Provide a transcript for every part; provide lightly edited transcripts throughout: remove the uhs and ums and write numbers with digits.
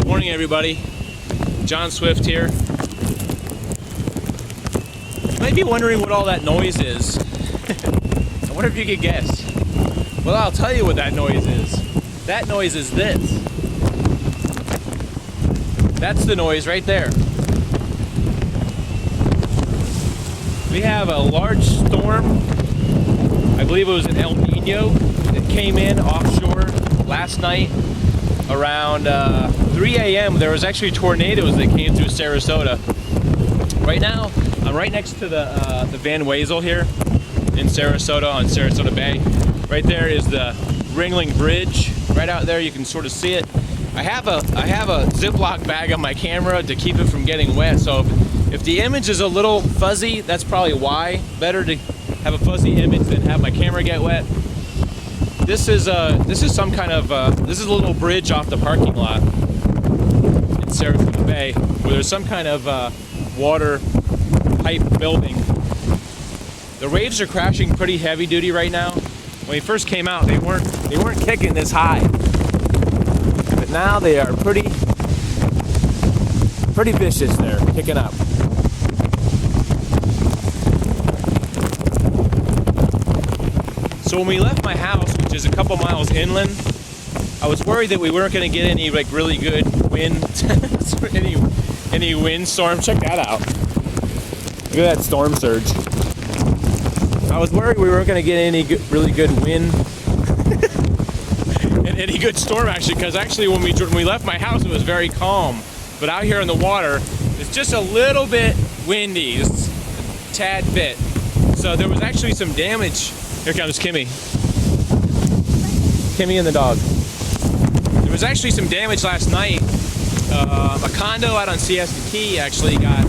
Morning, everybody. Jon Swift here. You might be wondering what all that noise is. I wonder if you could guess. Well, I'll tell you what that noise is. That noise is this. That's the noise right there. We have a large storm. I believe it was an El Nino that came in offshore last night. Around 3 a.m. there was actually tornadoes that came through Sarasota. Right now, I'm right next to the Van Wezel here in Sarasota on Sarasota Bay. Right there is the Ringling Bridge. Right out there, you can sort of see it. I have a Ziploc bag on my camera to keep it from getting wet. So if the image is a little fuzzy, that's probably why. Better to have a fuzzy image than have my camera get wet. This is some kind of this is a little bridge off the parking lot in Sarasota Bay where there's some kind of water pipe building. The waves are crashing pretty heavy duty right now. When we first came out, they weren't kicking this high, but now they are pretty vicious. They're kicking up. So when we left my house, which is a couple miles inland, I was worried that we weren't going to get any like really good wind, any windstorm. Check that out. Look at that storm surge. I was worried we weren't going to get any really good wind and any good storm actually, because actually when we left my house, it was very calm. But out here in the water, it's just a little bit windy, just a tad bit. So there was actually some damage. Here comes Kimmy. Kimmy and the dog. There was actually some damage last night. A condo out on CS Key actually got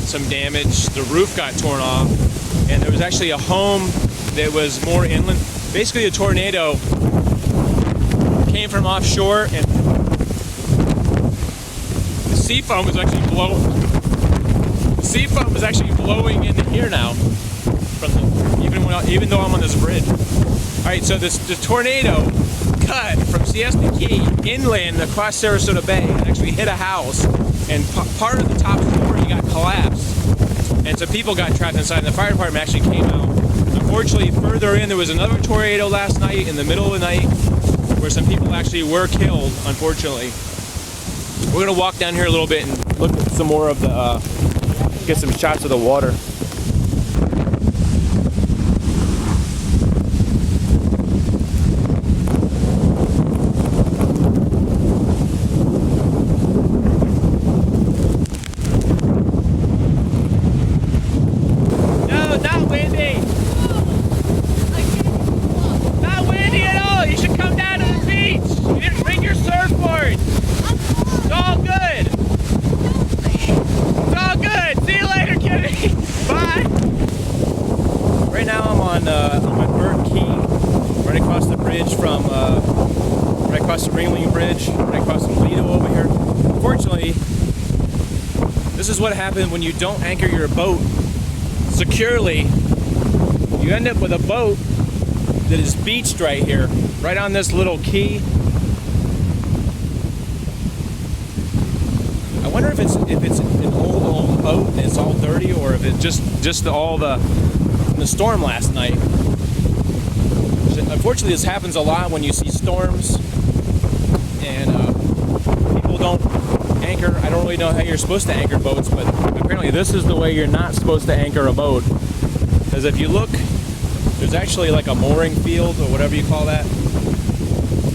some damage. The roof got torn off. And there was actually a home that was more inland. Basically, a tornado came from offshore and the sea foam was actually blowing. The sea foam was actually blowing into here now. Even though I'm on this bridge. Alright, so the tornado cut from Siesta Key inland across Sarasota Bay and actually hit a house, and part of the top story got collapsed, and so people got trapped inside, and the fire department actually came out. Unfortunately, further in, there was another tornado last night in the middle of the night where some people actually were killed, unfortunately. We're going to walk down here a little bit and look at some more of the, get some shots of the water. Right across the Ringling Bridge, right across the Lido over here. Unfortunately, this is what happens when you don't anchor your boat securely. You end up with a boat that is beached right here, right on this little key. I wonder if it's an old boat and it's all dirty, or if it's just all the storm last night. Unfortunately, this happens a lot when you see storms and people don't anchor. I don't really know how you're supposed to anchor boats, but apparently this is the way you're not supposed to anchor a boat. Because if you look, there's actually like a mooring field or whatever you call that.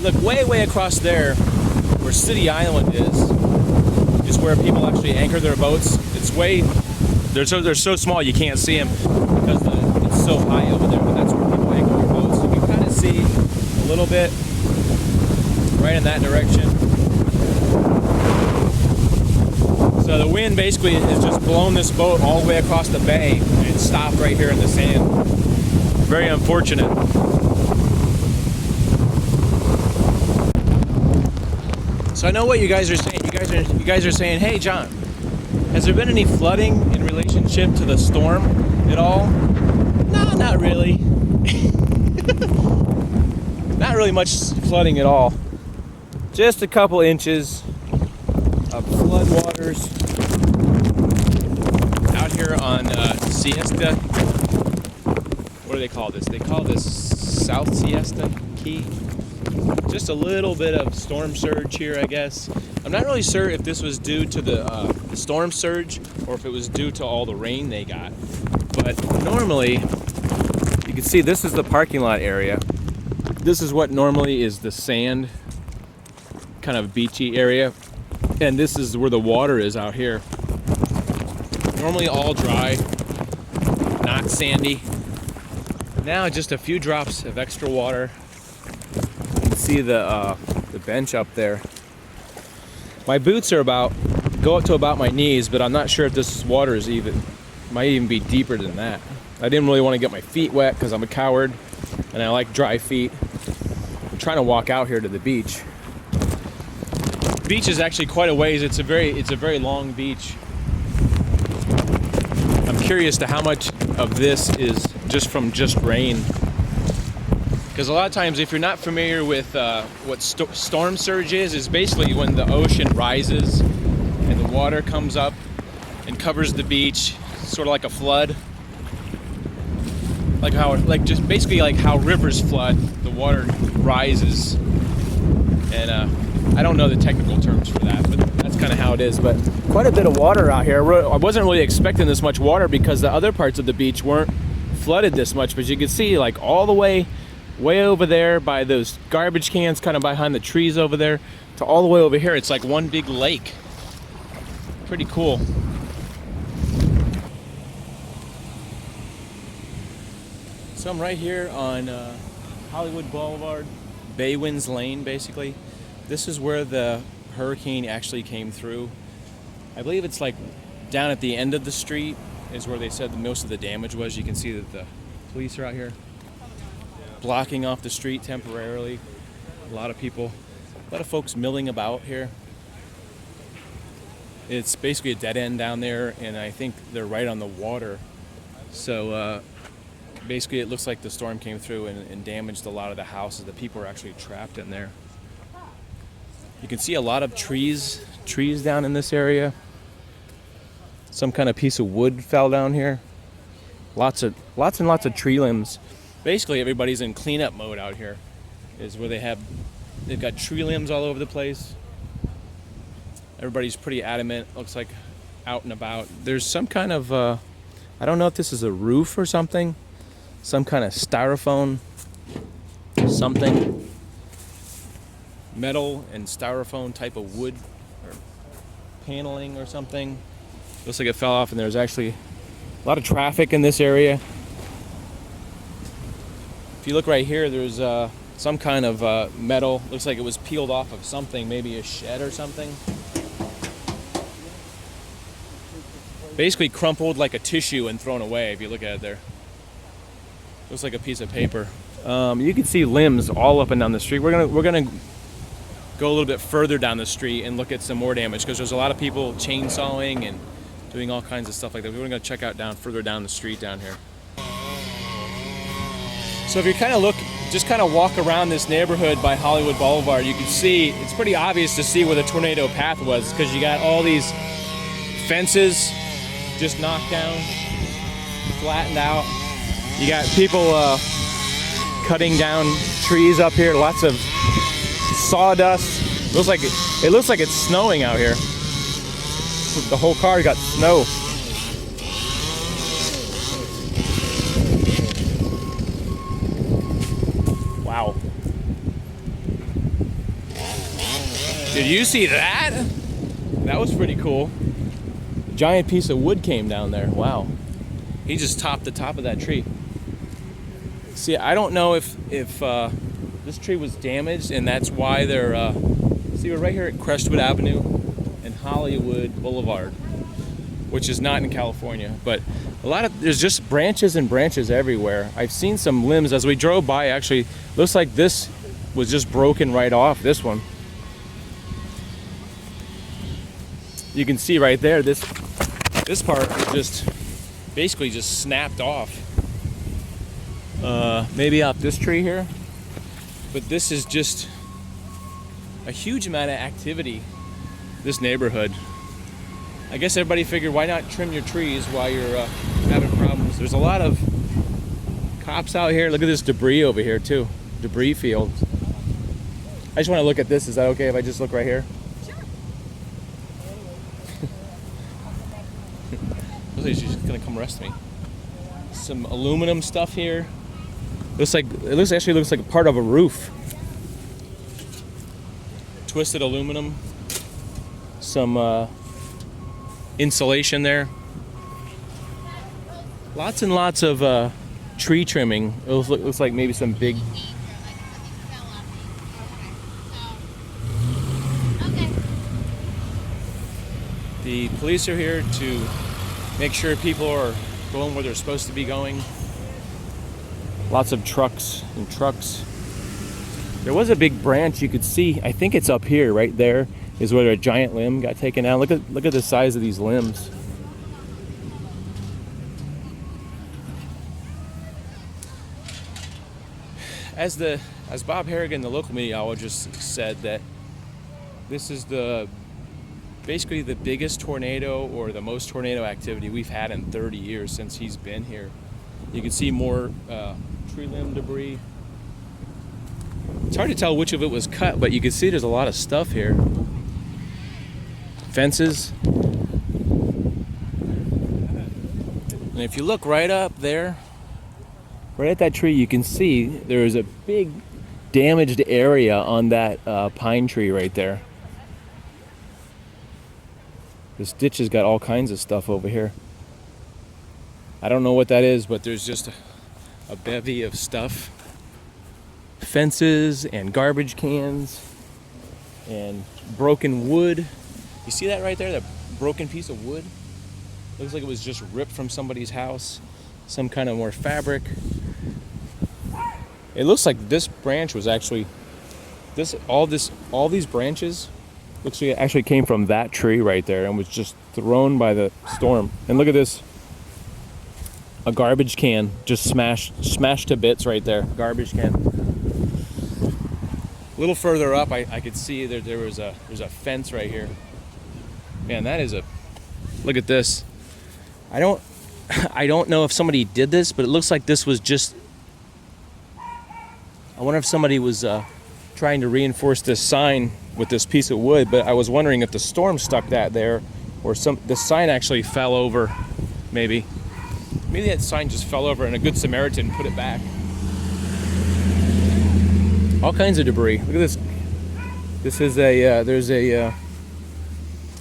Look way across there where City Island is where people actually anchor their boats. It's they're so small you can't see them because it's so high over there, but that's where people anchor their boats. So you can kind of see a little bit right in that direction. So the wind basically has just blown this boat all the way across the bay and it stopped right here in the sand. Very unfortunate. So I know what you guys are saying. You guys are saying, hey John, has there been any flooding in relationship to the storm at all? No, not really. Not really much flooding at all. Just a couple inches of floodwaters out here on Siesta. What do they call this? They call this South Siesta Key. Just a little bit of storm surge here, I guess. I'm not really sure if this was due to the storm surge or if it was due to all the rain they got. But normally, you can see this is the parking lot area. This is what normally is the sand, kind of beachy area. And this is where the water is out here. Normally all dry, not sandy. Now just a few drops of extra water. You can see the bench up there. My boots are go up to about my knees, but I'm not sure if this water is might even be deeper than that. I didn't really want to get my feet wet because I'm a coward and I like dry feet. I'm trying to walk out here to the beach. The beach is actually quite a ways. It's a very long beach. I'm curious to how much of this is just rain. Because a lot of times, if you're not familiar with what storm surge is basically when the ocean rises and the water comes up and covers the beach, sort of like a flood. Basically like how rivers flood, the water rises. And I don't know the technical terms for that, but that's kind of how it is. But quite a bit of water out here. I wasn't really expecting this much water because the other parts of the beach weren't flooded this much, but you can see like all the way over there by those garbage cans, kind of behind the trees over there, to all the way over here. It's like one big lake. Pretty cool. So I'm right here on Hollywood Boulevard, Baywinds Lane, basically. This is where the hurricane actually came through. I believe it's like down at the end of the street is where they said most of the damage was. You can see that the police are out here blocking off the street temporarily. A lot of folks milling about here. It's basically a dead end down there, and I think they're right on the water. So basically it looks like the storm came through and damaged a lot of the houses. The people are actually trapped in there. You can see a lot of trees down in this area. Some kind of piece of wood fell down here. Lots and lots of tree limbs. Basically everybody's in cleanup mode out here. Is where they've got tree limbs all over the place. Everybody's pretty adamant, looks like out and about. There's some kind of I don't know if this is a roof or something. Some kind of styrofoam something. Metal and styrofoam type of wood or paneling or something. Looks like it fell off, and there's actually a lot of traffic in this area. If you look right here, there's some kind of metal. Looks like it was peeled off of something, maybe a shed or something. Basically crumpled like a tissue and thrown away if you look at it there. Looks like a piece of paper. You can see limbs all up and down the street. We're gonna go a little bit further down the street and look at some more damage because there's a lot of people chainsawing and doing all kinds of stuff like that. We're gonna check out further down the street down here. So if you just kind of walk around this neighborhood by Hollywood Boulevard, you can see it's pretty obvious to see where the tornado path was because you got all these fences just knocked down, flattened out. You got people cutting down trees up here. Lots of sawdust. It looks like it's snowing out here. The whole car got snow. Wow. Did you see that? That was pretty cool. A giant piece of wood came down there. Wow. He just topped the top of that tree. See, I don't know if this tree was damaged and that's why they're see, we're right here at Crestwood Avenue and Hollywood Boulevard, which is not in California, but there's just branches and branches everywhere. I've seen some limbs as we drove by. Actually looks like this was just broken right off, this one. You can see right there, this part just basically just snapped off. Maybe off this tree here, but this is just a huge amount of activity this neighborhood. I guess everybody figured, why not trim your trees while you're having problems? There's a lot of cops out here. Look at this debris over here too. Debris fields. I just want to look at this. Is that okay if I just look right here? Sure. Looks like she's gonna come arrest me. Some aluminum stuff here. Actually looks like a part of a roof. Twisted aluminum. Some insulation there. Lots and lots of tree trimming. It looks like maybe some big. The police are here to make sure people are going where they're supposed to be going. Lots of trucks and trucks. There was a big branch you could see. I think it's up here, right there, is where a giant limb got taken down. Look at the size of these limbs. As Bob Harrigan, the local meteorologist, said, that this is basically the biggest tornado, or the most tornado activity we've had in 30 years since he's been here. You can see more tree limb debris. It's hard to tell which of it was cut, but you can see there's a lot of stuff here. Fences. And if you look right up there, right at that tree, you can see there's a big damaged area on that pine tree right there. This ditch has got all kinds of stuff over here. I don't know what that is, but there's just a bevy of stuff. Fences and garbage cans and broken wood. You see that right there? That broken piece of wood? Looks like it was just ripped from somebody's house. Some kind of more fabric. It looks like this branch was actually all these branches looks like it actually came from that tree right there and was just thrown by the storm. And look at this. A garbage can just smashed to bits right there. Garbage can. A little further up, I could see there's a fence right here. Man, that is look at this. I don't know if somebody did this, but it looks like this was just. I wonder if somebody was trying to reinforce this sign with this piece of wood, but I was wondering if the storm stuck that there, or the sign actually fell over. Maybe that sign just fell over and a good Samaritan put it back. All kinds of debris. Look at this. This is there's a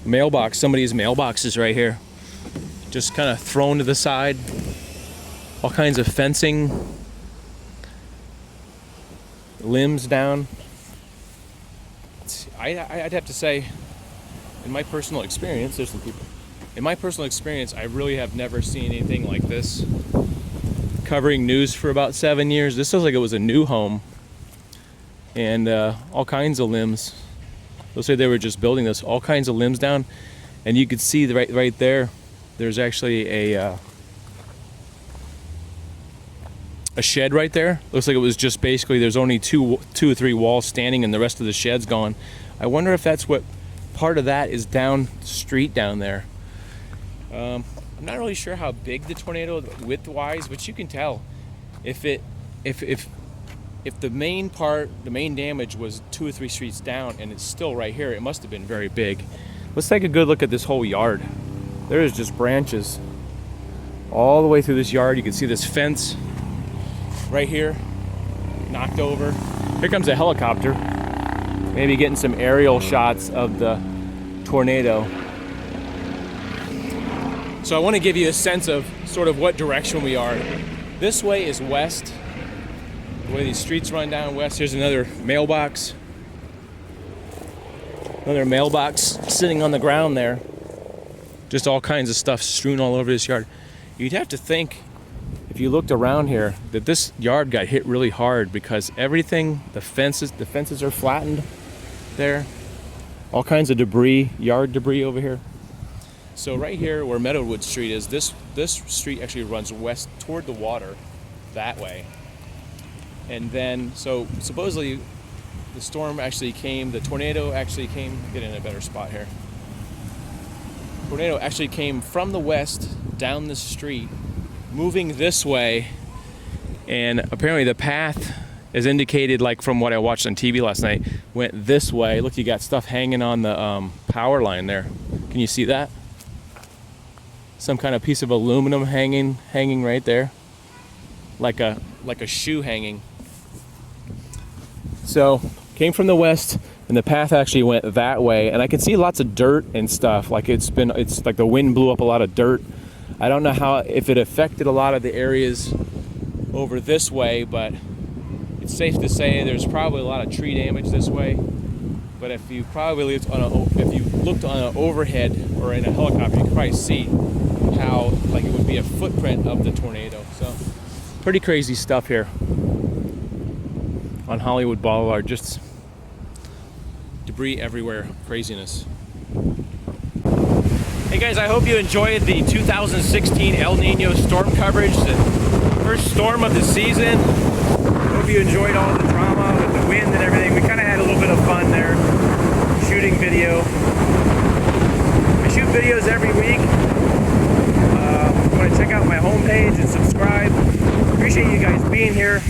mailbox. Somebody's mailbox is right here. Just kind of thrown to the side. All kinds of fencing. Limbs down. I'd have to say, in my personal experience, there's some people. In my personal experience, I really have never seen anything like this. Covering news for about 7 years, this looks like it was a new home. And all kinds of limbs. Looks like they were just building this. All kinds of limbs down, and you could see right there. There's actually a shed right there. Looks like it was just basically there's only two or three walls standing, and the rest of the shed's gone. I wonder if that's what part of that is down the street down there. I'm not really sure how big the tornado width-wise, but you can tell if the main damage was 2 or 3 streets down, and it's still right here, it must have been very big. Let's take a good look at this whole yard. There is just branches all the way through this yard. You can see this fence right here, knocked over. Here comes a helicopter. Maybe getting some aerial shots of the tornado. So I want to give you a sense of sort of what direction we are. This way is west. The way these streets run down west. Here's another mailbox. Another mailbox sitting on the ground there. Just all kinds of stuff strewn all over this yard. You'd have to think, if you looked around here, that this yard got hit really hard because everything, the fences are flattened there. All kinds of debris, yard debris over here. So right here where Meadowwood Street is, this street actually runs west toward the water that way. And then, so supposedly the storm actually came, the tornado actually came, get in a better spot here. tornado actually came from the west down the street, moving this way, and apparently the path is indicated, like from what I watched on TV last night, went this way. Look, you got stuff hanging on the power line there. Can you see that? Some kind of piece of aluminum hanging right there, like a shoe hanging. So came from the west, and the path actually went that way, and I can see lots of dirt and stuff. Like it's like the wind blew up a lot of dirt. I don't know if it affected a lot of the areas over this way, but it's safe to say there's probably a lot of tree damage this way. But if you looked on an overhead or in a helicopter, you could probably see how like it would be a footprint of the tornado. So pretty crazy stuff here on Hollywood Boulevard. Just debris everywhere, craziness. Hey guys, I hope you enjoyed the 2016 El Nino storm coverage, the first storm of the season. Hope you enjoyed all the drama with the wind and everything. We kind of had a little bit of fun there, shooting video. I shoot videos every week. If you want to check out my homepage and subscribe. Appreciate you guys being here,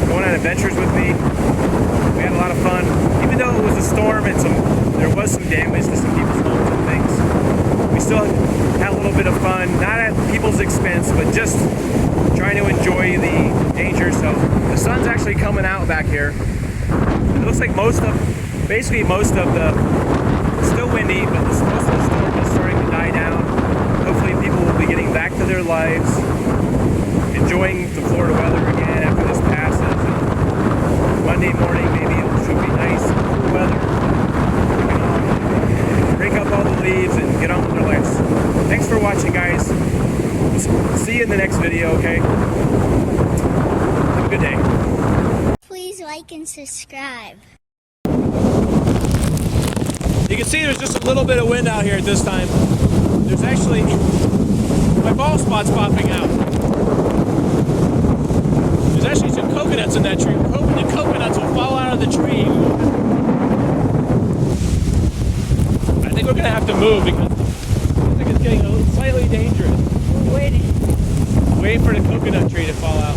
going on adventures with me. We had a lot of fun. Even though it was a storm and there was some damage to some people's homes and things, we still had a little bit of fun, not at people's expense, but just trying to enjoy the danger. So the sun's actually coming out back here. It looks like basically most of the, it's still windy, but most of the storm is starting to die down. Hopefully people will be getting back to their lives, enjoying the Florida weather again after this passes. And Monday morning maybe it should be nice, cool weather. Break up all the leaves and get on with their lives. Thanks for watching, guys. See you in the next video, okay? Have a good day. Please like and subscribe. You can see there's just a little bit of wind out here at this time. There's actually, my bald spot's popping out. There's actually some coconuts in that tree. We're hoping the coconuts will fall out of the tree. I think we're gonna have to move because I think it's getting slightly dangerous. We're waiting for the coconut tree to fall out.